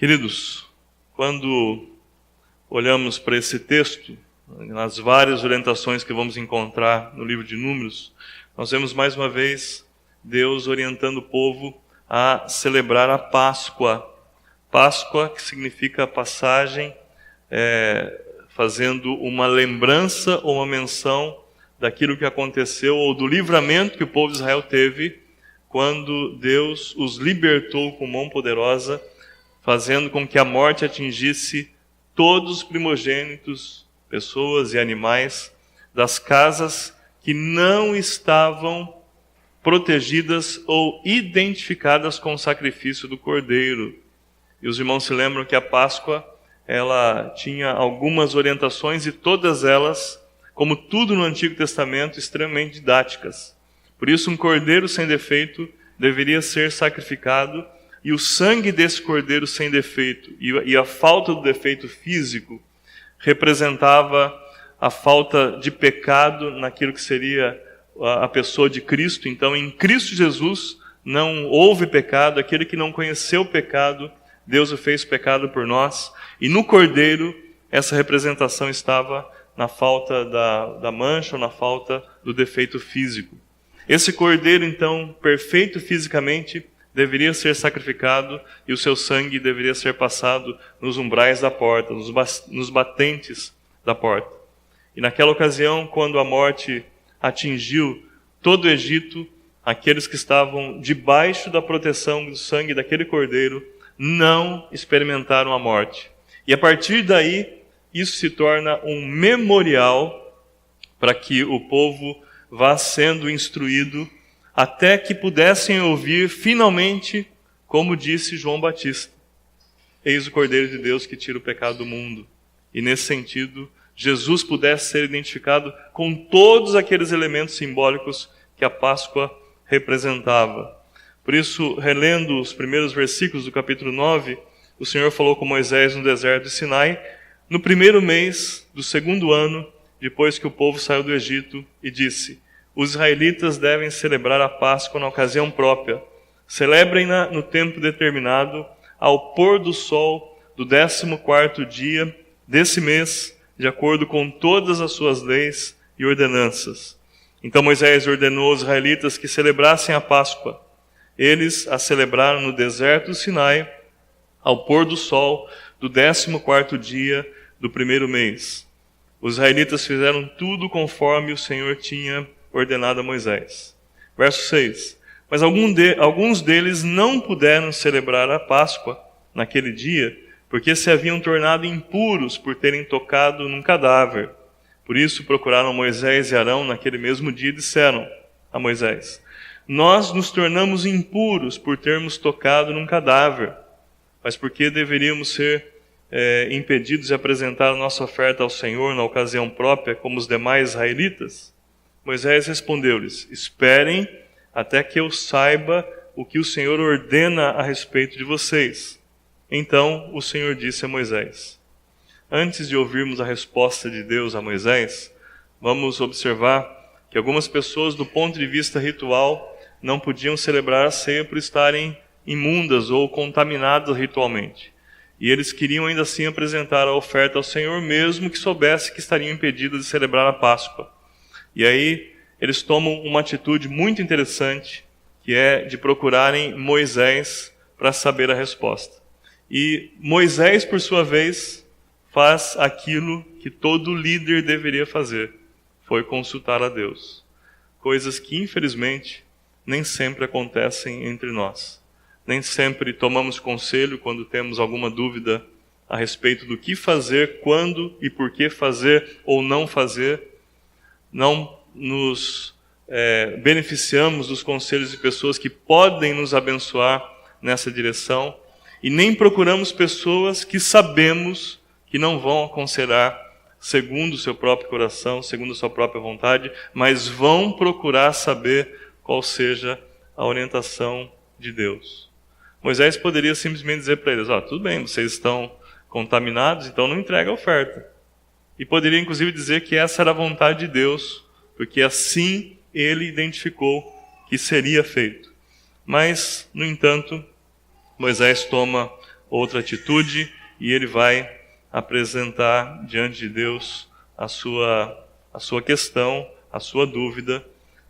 Queridos, quando olhamos para esse texto, nas várias orientações que vamos encontrar no livro de Números, nós vemos mais uma vez Deus orientando o povo a celebrar a Páscoa. Páscoa, que significa passagem, fazendo uma lembrança ou uma menção daquilo que aconteceu, ou do livramento que o povo de Israel teve quando Deus os libertou com mão poderosa, fazendo com que a morte atingisse todos os primogênitos, pessoas e animais, das casas que não estavam protegidas ou identificadas com o sacrifício do Cordeiro. E os irmãos se lembram que a Páscoa, ela tinha algumas orientações e todas elas, como tudo no Antigo Testamento, extremamente didáticas. Por isso, um cordeiro sem defeito deveria ser sacrificado, e o sangue desse cordeiro sem defeito e a falta do defeito físico representava a falta de pecado naquilo que seria a pessoa de Cristo. Então, em Cristo Jesus não houve pecado. Aquele que não conheceu o pecado, Deus o fez pecado por nós. E no cordeiro, essa representação estava na falta da mancha ou na falta do defeito físico. Esse cordeiro, então, perfeito fisicamente, deveria ser sacrificado e o seu sangue deveria ser passado nos umbrais da porta, nos batentes da porta. E naquela ocasião, quando a morte atingiu todo o Egito, aqueles que estavam debaixo da proteção do sangue daquele cordeiro não experimentaram a morte. E a partir daí, isso se torna um memorial para que o povo vá sendo instruído até que pudessem ouvir finalmente, como disse João Batista: eis o Cordeiro de Deus que tira o pecado do mundo. E nesse sentido, Jesus pudesse ser identificado com todos aqueles elementos simbólicos que a Páscoa representava. Por isso, relendo os primeiros versículos do capítulo 9, o Senhor falou com Moisés no deserto de Sinai, no primeiro mês do segundo ano, depois que o povo saiu do Egito, e disse: os israelitas devem celebrar a Páscoa na ocasião própria. Celebrem-na no tempo determinado, ao pôr do sol do 14º dia desse mês, de acordo com todas as suas leis e ordenanças. Então Moisés ordenou aos israelitas que celebrassem a Páscoa. Eles a celebraram no deserto do Sinai, ao pôr do sol do 14º dia do primeiro mês. Os israelitas fizeram tudo conforme o Senhor tinha ordenado a Moisés. Verso 6. Mas alguns deles não puderam celebrar a Páscoa naquele dia, porque se haviam tornado impuros por terem tocado num cadáver. Por isso procuraram Moisés e Arão naquele mesmo dia e disseram a Moisés: nós nos tornamos impuros por termos tocado num cadáver. Mas por que deveríamos ser impedidos de apresentar a nossa oferta ao Senhor na ocasião própria, como os demais israelitas? Moisés respondeu-lhes: esperem até que eu saiba o que o Senhor ordena a respeito de vocês. Então o Senhor disse a Moisés. Antes de ouvirmos a resposta de Deus a Moisés, vamos observar que algumas pessoas, do ponto de vista ritual, não podiam celebrar a ceia por estarem imundas ou contaminadas ritualmente. E eles queriam ainda assim apresentar a oferta ao Senhor, mesmo que soubesse que estariam impedidos de celebrar a Páscoa. E aí eles tomam uma atitude muito interessante, que é de procurarem Moisés para saber a resposta. E Moisés, por sua vez, faz aquilo que todo líder deveria fazer: foi consultar a Deus. Coisas que, infelizmente, nem sempre acontecem entre nós. Nem sempre tomamos conselho quando temos alguma dúvida a respeito do que fazer, quando e por que fazer ou não fazer. Não nos beneficiamos dos conselhos de pessoas que podem nos abençoar nessa direção, e nem procuramos pessoas que sabemos que não vão aconselhar segundo o seu próprio coração, segundo a sua própria vontade, mas vão procurar saber qual seja a orientação de Deus. Moisés poderia simplesmente dizer para eles: tudo bem, vocês estão contaminados, então não entrega a oferta. E poderia inclusive dizer que essa era a vontade de Deus, porque assim ele identificou que seria feito. Mas, no entanto, Moisés toma outra atitude, e ele vai apresentar diante de Deus a sua questão, a sua dúvida,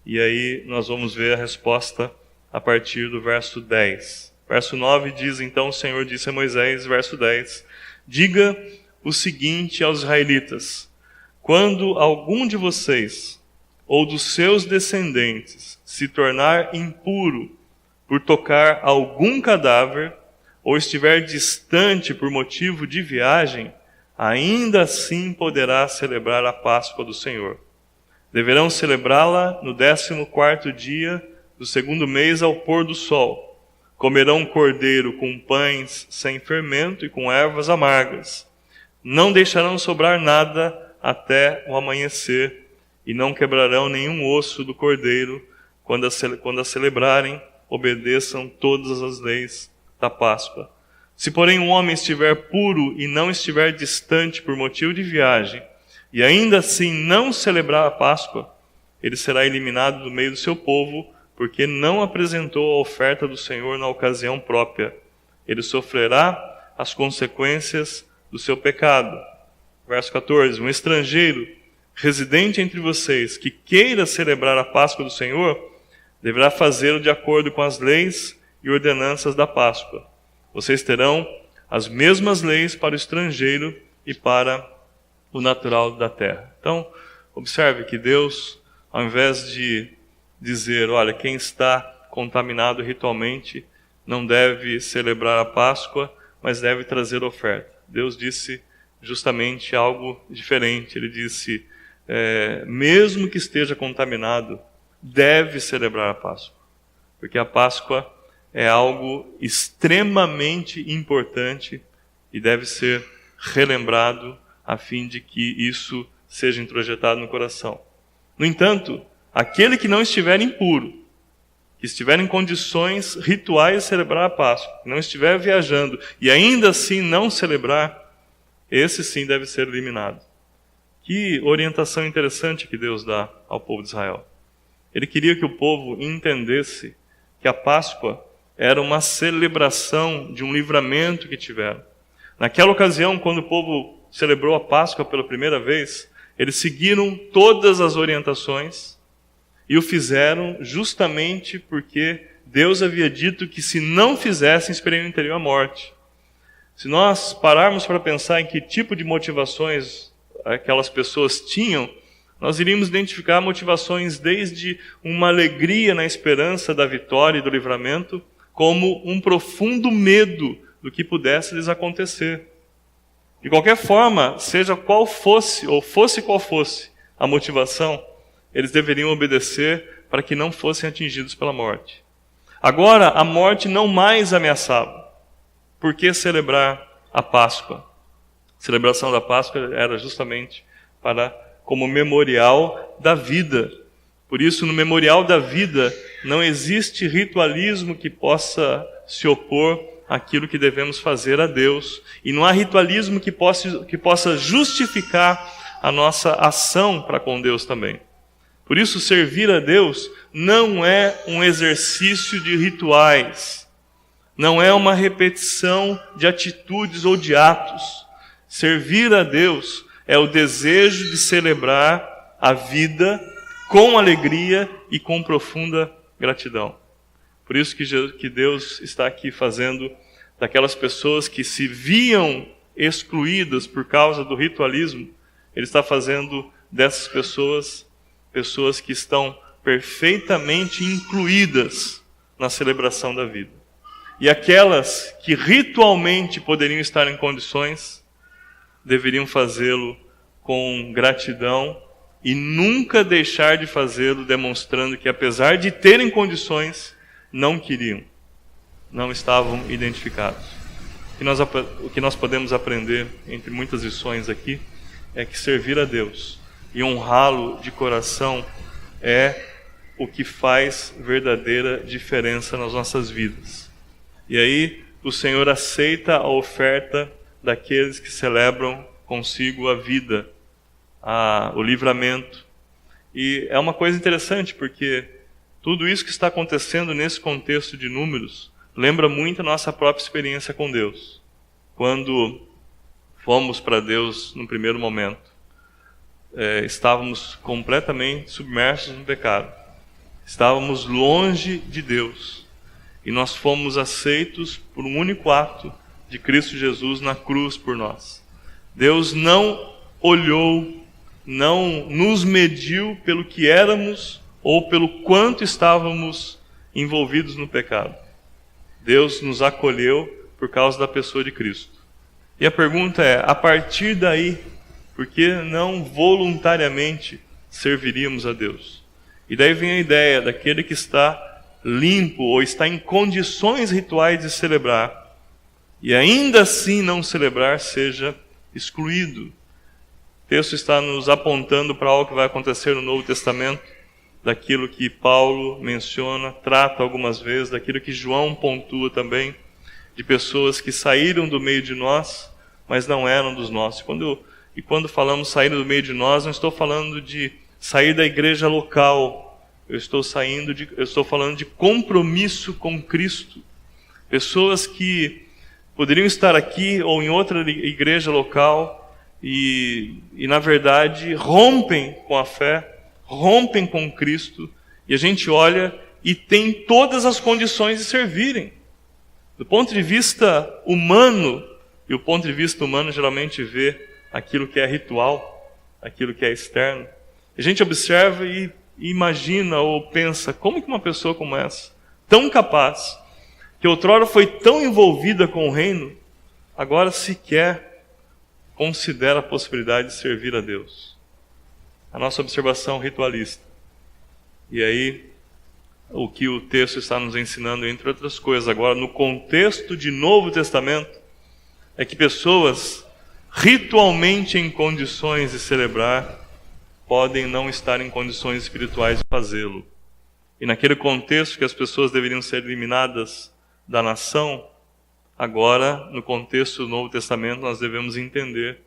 e aí nós vamos ver a resposta a partir do verso 10. Verso 9 diz: então o Senhor disse a Moisés, verso 10, diga o seguinte aos israelitas: quando algum de vocês ou dos seus descendentes se tornar impuro por tocar algum cadáver, ou estiver distante por motivo de viagem, ainda assim poderá celebrar a Páscoa do Senhor. Deverão celebrá-la no 14º dia do 2º mês ao pôr do sol. Comerão cordeiro com pães sem fermento e com ervas amargas. Não deixarão sobrar nada até o amanhecer, e não quebrarão nenhum osso do cordeiro. Quando a celebrarem, obedeçam todas as leis da Páscoa. Se, porém, um homem estiver puro e não estiver distante por motivo de viagem, e ainda assim não celebrar a Páscoa, ele será eliminado do meio do seu povo, porque não apresentou a oferta do Senhor na ocasião própria. Ele sofrerá as consequências do seu pecado. Verso 14. Um estrangeiro, residente entre vocês, que queira celebrar a Páscoa do Senhor, deverá fazê-lo de acordo com as leis e ordenanças da Páscoa. Vocês terão as mesmas leis para o estrangeiro e para o natural da terra. Então, observe que Deus, ao invés de dizer, olha, quem está contaminado ritualmente não deve celebrar a Páscoa, mas deve trazer oferta. Deus disse justamente algo diferente. Ele disse, mesmo que esteja contaminado, deve celebrar a Páscoa. Porque a Páscoa é algo extremamente importante e deve ser relembrado a fim de que isso seja introjetado no coração. No entanto, aquele que não estiver impuro, que estiver em condições rituais de celebrar a Páscoa, que não estiver viajando e ainda assim não celebrar, esse sim deve ser eliminado. Que orientação interessante que Deus dá ao povo de Israel. Ele queria que o povo entendesse que a Páscoa era uma celebração de um livramento que tiveram. Naquela ocasião, quando o povo celebrou a Páscoa pela primeira vez, eles seguiram todas as orientações e o fizeram justamente porque Deus havia dito que se não fizessem, experimentariam a morte. Se nós pararmos para pensar em que tipo de motivações aquelas pessoas tinham, nós iríamos identificar motivações desde uma alegria na esperança da vitória e do livramento, como um profundo medo do que pudesse lhes acontecer. De qualquer forma, seja qual fosse, ou fosse qual fosse a motivação, eles deveriam obedecer para que não fossem atingidos pela morte. Agora, a morte não mais ameaçava. Por que celebrar a Páscoa? A celebração da Páscoa era justamente como memorial da vida. Por isso, no memorial da vida, não existe ritualismo que possa se opor àquilo que devemos fazer a Deus. E não há ritualismo que possa justificar a nossa ação para com Deus também. Por isso, servir a Deus não é um exercício de rituais. Não é uma repetição de atitudes ou de atos. Servir a Deus é o desejo de celebrar a vida com alegria e com profunda gratidão. Por isso que Deus está aqui fazendo daquelas pessoas que se viam excluídas por causa do ritualismo, Ele está fazendo dessas pessoas que estão perfeitamente incluídas na celebração da vida. E aquelas que ritualmente poderiam estar em condições, deveriam fazê-lo com gratidão e nunca deixar de fazê-lo, demonstrando que, apesar de terem condições, não queriam, não estavam identificados. O que nós podemos aprender, entre muitas lições aqui, é que servir a Deus e honrá-lo de coração é o que faz verdadeira diferença nas nossas vidas. E aí, o Senhor aceita a oferta daqueles que celebram consigo a vida, o livramento. E é uma coisa interessante, porque tudo isso que está acontecendo nesse contexto de Números lembra muito a nossa própria experiência com Deus. quando fomos para Deus no primeiro momento, estávamos completamente submersos no pecado. Estávamos longe de Deus. E nós fomos aceitos por um único ato de Cristo Jesus na cruz por nós. Deus não olhou, não nos mediu pelo que éramos ou pelo quanto estávamos envolvidos no pecado. Deus nos acolheu por causa da pessoa de Cristo. E a pergunta é, a partir daí, por que não voluntariamente serviríamos a Deus? E daí vem a ideia daquele que está limpo ou está em condições rituais de celebrar, e ainda assim não celebrar, seja excluído. O texto está nos apontando para algo que vai acontecer no Novo Testamento, daquilo que Paulo menciona, trata algumas vezes, daquilo que João pontua também, de pessoas que saíram do meio de nós, mas não eram dos nossos. E quando falamos sair do meio de nós, não estou falando de sair da igreja local. Eu estou falando de compromisso com Cristo. Pessoas que poderiam estar aqui ou em outra igreja local e na verdade rompem com a fé, rompem com Cristo, e a gente olha e tem todas as condições de servirem. Do ponto de vista humano, e o ponto de vista humano geralmente vê aquilo que é ritual, aquilo que é externo. A gente observa e imagina ou pensa, como que uma pessoa como essa, tão capaz, que outrora foi tão envolvida com o reino, agora sequer considera a possibilidade de servir a Deus? A nossa observação ritualista. E aí, o que o texto está nos ensinando, entre outras coisas, agora no contexto de Novo Testamento, é que pessoas ritualmente em condições de celebrar podem não estar em condições espirituais de fazê-lo. E naquele contexto que as pessoas deveriam ser eliminadas da nação, agora, no contexto do Novo Testamento, nós devemos entender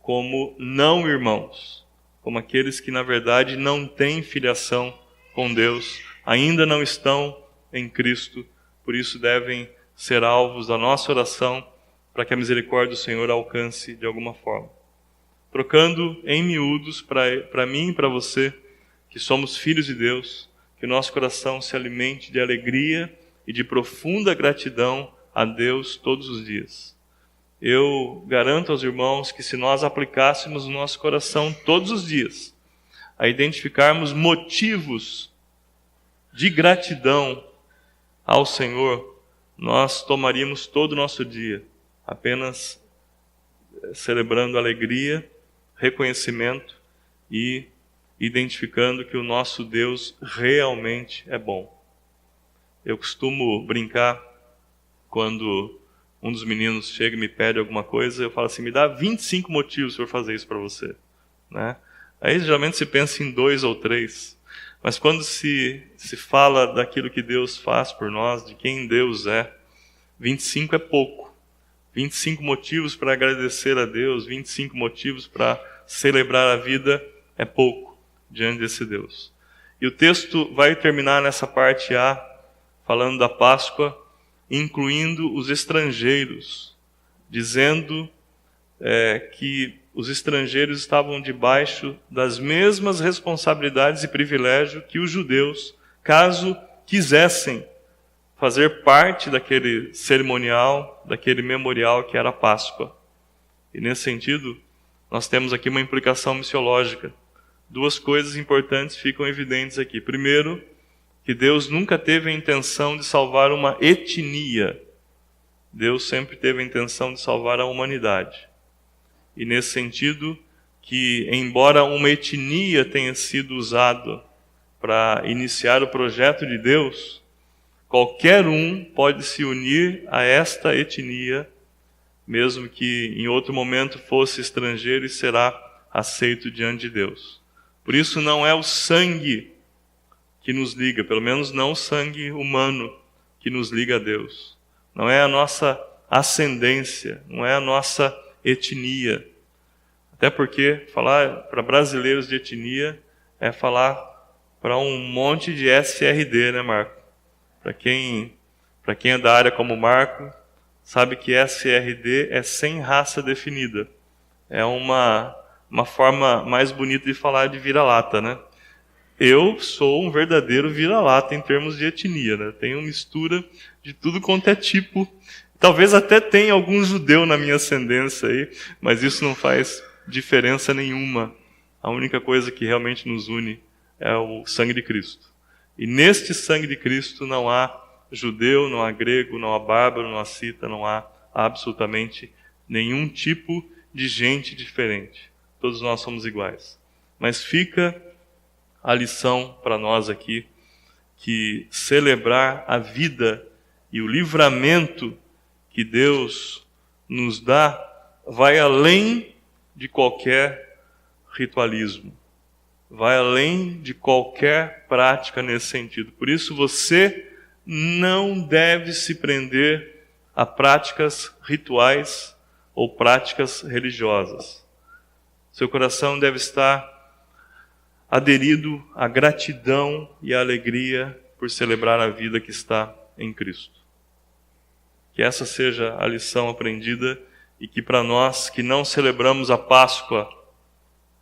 como não irmãos, como aqueles que, na verdade, não têm filiação com Deus, ainda não estão em Cristo, por isso devem ser alvos da nossa oração para que a misericórdia do Senhor alcance de alguma forma. Trocando em miúdos para mim e para você, que somos filhos de Deus, que o nosso coração se alimente de alegria e de profunda gratidão a Deus todos os dias. Eu garanto aos irmãos que se nós aplicássemos no nosso coração todos os dias a identificarmos motivos de gratidão ao Senhor, nós tomaríamos todo o nosso dia apenas celebrando alegria, reconhecimento e identificando que o nosso Deus realmente é bom. Eu costumo brincar quando um dos meninos chega e me pede alguma coisa, eu falo assim, me dá 25 motivos para eu fazer isso para você, né? Aí geralmente se pensa em 2 ou 3, mas quando se fala daquilo que Deus faz por nós, de quem Deus é, 25 é pouco. 25 motivos para agradecer a Deus, 25 motivos para celebrar a vida é pouco diante desse Deus. E o texto vai terminar nessa parte A, falando da Páscoa, incluindo os estrangeiros, dizendo que os estrangeiros estavam debaixo das mesmas responsabilidades e privilégios que os judeus, caso quisessem fazer parte daquele cerimonial, daquele memorial que era a Páscoa. E nesse sentido, nós temos aqui uma implicação missiológica. 2 coisas importantes ficam evidentes aqui. Primeiro, que Deus nunca teve a intenção de salvar uma etnia. Deus sempre teve a intenção de salvar a humanidade. E nesse sentido, que embora uma etnia tenha sido usada para iniciar o projeto de Deus, qualquer um pode se unir a esta etnia, mesmo que em outro momento fosse estrangeiro, e será aceito diante de Deus. Por isso não é o sangue que nos liga, pelo menos não o sangue humano que nos liga a Deus. Não é a nossa ascendência, não é a nossa etnia. Até porque falar para brasileiros de etnia é falar para um monte de SRD, né, Marco? Para quem é da área como Marco, sabe que SRD é sem raça definida. É uma forma mais bonita de falar de vira-lata, né? Eu sou um verdadeiro vira-lata em termos de etnia, né? Tenho mistura de tudo quanto é tipo. Talvez até tenha algum judeu na minha ascendência aí, mas isso não faz diferença nenhuma. A única coisa que realmente nos une é o sangue de Cristo. E neste sangue de Cristo não há judeu, não há grego, não há bárbaro, não há cita, não há absolutamente nenhum tipo de gente diferente. Todos nós somos iguais. Mas fica a lição para nós aqui, que celebrar a vida e o livramento que Deus nos dá vai além de qualquer ritualismo, vai além de qualquer prática nesse sentido. Por isso você não deve se prender a práticas rituais ou práticas religiosas. Seu coração deve estar aderido à gratidão e à alegria por celebrar a vida que está em Cristo. Que essa seja a lição aprendida e que para nós que não celebramos a Páscoa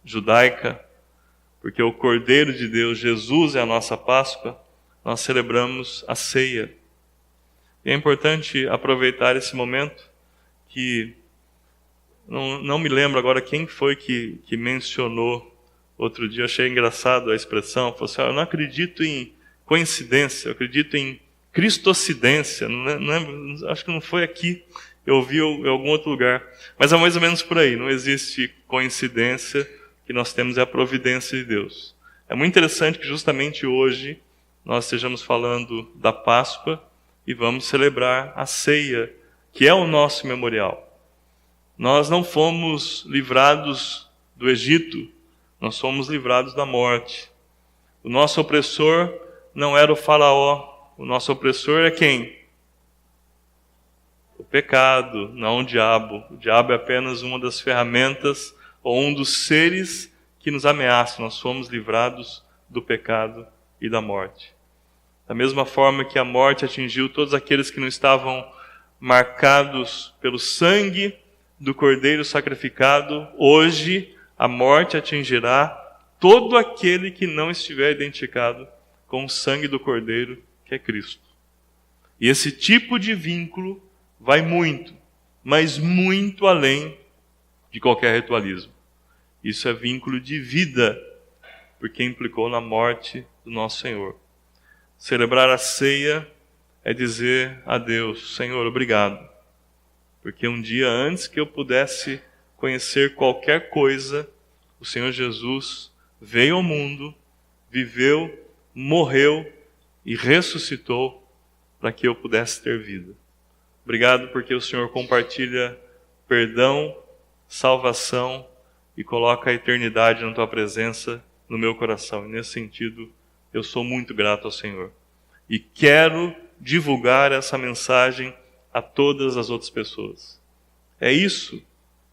judaica, porque o Cordeiro de Deus, Jesus, é a nossa Páscoa, nós celebramos a ceia. E é importante aproveitar esse momento que não me lembro agora quem foi que mencionou outro dia, achei engraçado a expressão, falou assim, eu não acredito em coincidência, eu acredito em cristocidência, acho que não foi aqui, eu ouvi em algum outro lugar, mas é mais ou menos por aí, não existe coincidência, o que nós temos é a providência de Deus. É muito interessante que justamente hoje nós estejamos falando da Páscoa e vamos celebrar a ceia, que é o nosso memorial. Nós não fomos livrados do Egito, nós fomos livrados da morte. O nosso opressor não era o faraó, o nosso opressor é quem? O pecado, não o diabo. O diabo é apenas uma das ferramentas ou um dos seres que nos ameaçam. Nós fomos livrados do pecado e da morte. Da mesma forma que a morte atingiu todos aqueles que não estavam marcados pelo sangue do Cordeiro sacrificado, hoje a morte atingirá todo aquele que não estiver identificado com o sangue do Cordeiro, que é Cristo. E esse tipo de vínculo vai muito, mas muito além de qualquer ritualismo. Isso é vínculo de vida, porque implicou na morte do nosso Senhor. Celebrar a ceia é dizer a Deus, Senhor, obrigado, porque um dia antes que eu pudesse conhecer qualquer coisa, o Senhor Jesus veio ao mundo, viveu, morreu e ressuscitou para que eu pudesse ter vida. Obrigado porque o Senhor compartilha perdão, salvação e coloca a eternidade na Tua presença no meu coração. E nesse sentido, eu sou muito grato ao Senhor. E quero divulgar essa mensagem a todas as outras pessoas. É isso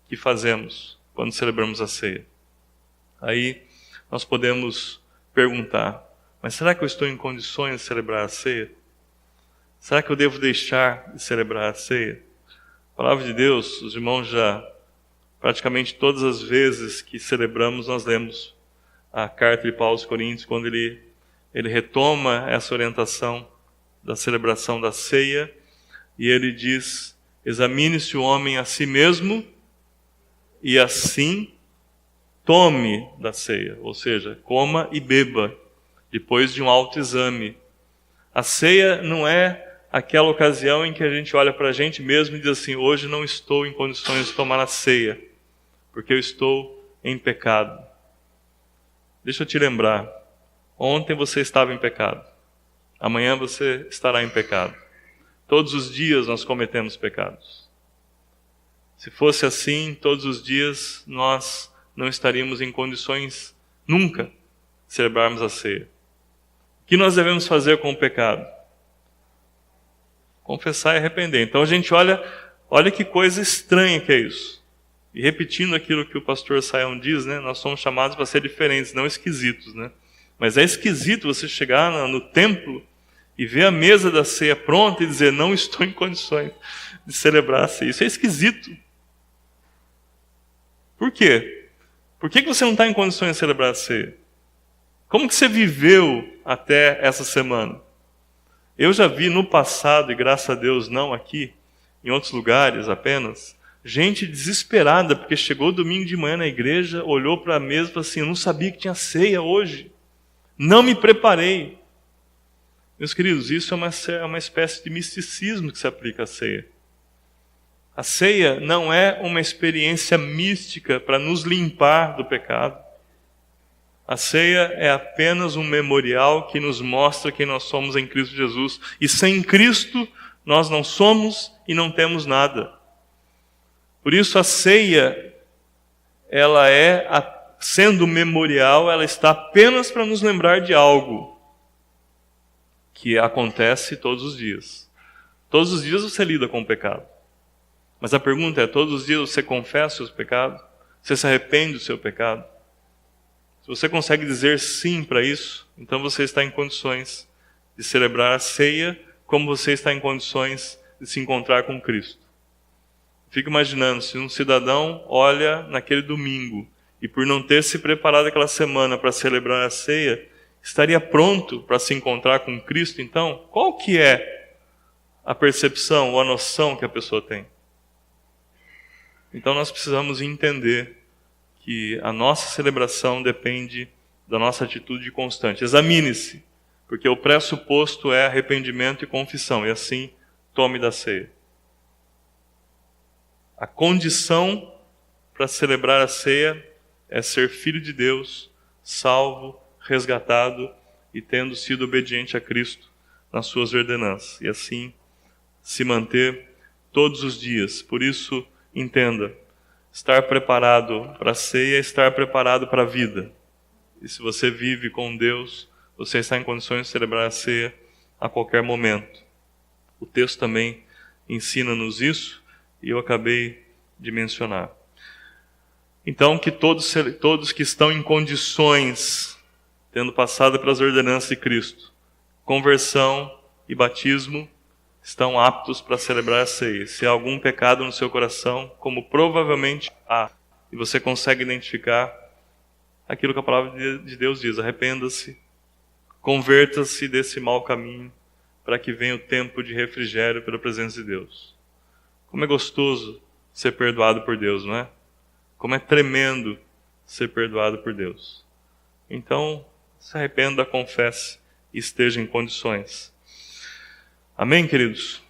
que fazemos quando celebramos a ceia. Aí nós podemos perguntar, mas será que eu estou em condições de celebrar a ceia? Será que eu devo deixar de celebrar a ceia? A palavra de Deus, os irmãos já, praticamente todas as vezes que celebramos, nós lemos a carta de Paulo aos Coríntios, quando ele retoma essa orientação da celebração da ceia, e ele diz, examine-se o homem a si mesmo, e assim tome da ceia, ou seja, coma e beba, depois de um autoexame. A ceia não é aquela ocasião em que a gente olha para a gente mesmo e diz assim, hoje não estou em condições de tomar a ceia, porque eu estou em pecado. Deixa eu te lembrar, ontem você estava em pecado, amanhã você estará em pecado. Todos os dias nós cometemos pecados. Se fosse assim, todos os dias nós não estaríamos em condições nunca de celebrarmos a ceia. O que nós devemos fazer com o pecado? Confessar e arrepender. Então a gente olha que coisa estranha que é isso. E repetindo aquilo que o pastor Saião diz, né, nós somos chamados para ser diferentes, não esquisitos, né? Mas é esquisito você chegar no templo e ver a mesa da ceia pronta e dizer, não estou em condições de celebrar a ceia. Isso é esquisito. Por quê? Por que você não está em condições de celebrar a ceia? Como que você viveu até essa semana? Eu já vi no passado, e graças a Deus não aqui, em outros lugares apenas, gente desesperada, porque chegou domingo de manhã na igreja, olhou para a mesa e falou assim: eu não sabia que tinha ceia hoje. Não me preparei. Meus queridos, isso é uma espécie de misticismo que se aplica à ceia. A ceia não é uma experiência mística para nos limpar do pecado. A ceia é apenas um memorial que nos mostra quem nós somos em Cristo Jesus. E sem Cristo, nós não somos e não temos nada. Por isso a ceia, ela sendo memorial, ela está apenas para nos lembrar de algo que acontece todos os dias. Todos os dias você lida com o pecado. Mas a pergunta é, todos os dias você confessa os pecados? Você se arrepende do seu pecado? Se você consegue dizer sim para isso, então você está em condições de celebrar a ceia como você está em condições de se encontrar com Cristo. Fico imaginando, se um cidadão olha naquele domingo e por não ter se preparado aquela semana para celebrar a ceia, estaria pronto para se encontrar com Cristo, então? Qual que é a percepção ou a noção que a pessoa tem? Então nós precisamos entender que a nossa celebração depende da nossa atitude constante. Examine-se, porque o pressuposto é arrependimento e confissão, e assim tome da ceia. A condição para celebrar a ceia é ser filho de Deus, salvo, resgatado e tendo sido obediente a Cristo nas suas ordenanças. E assim se manter todos os dias. Por isso, entenda, estar preparado para a ceia é estar preparado para a vida. E se você vive com Deus, você está em condições de celebrar a ceia a qualquer momento. O texto também ensina-nos isso, e eu acabei de mencionar. Então, que todos que estão em condições, tendo passado pelas ordenanças de Cristo, conversão e batismo, estão aptos para celebrar a ceia. Se há algum pecado no seu coração, como provavelmente há, e você consegue identificar aquilo que a palavra de Deus diz: arrependa-se, converta-se desse mau caminho, para que venha o tempo de refrigério pela presença de Deus. Como é gostoso ser perdoado por Deus, não é? Como é tremendo ser perdoado por Deus. Então, se arrependa, confesse e esteja em condições. Amém, queridos?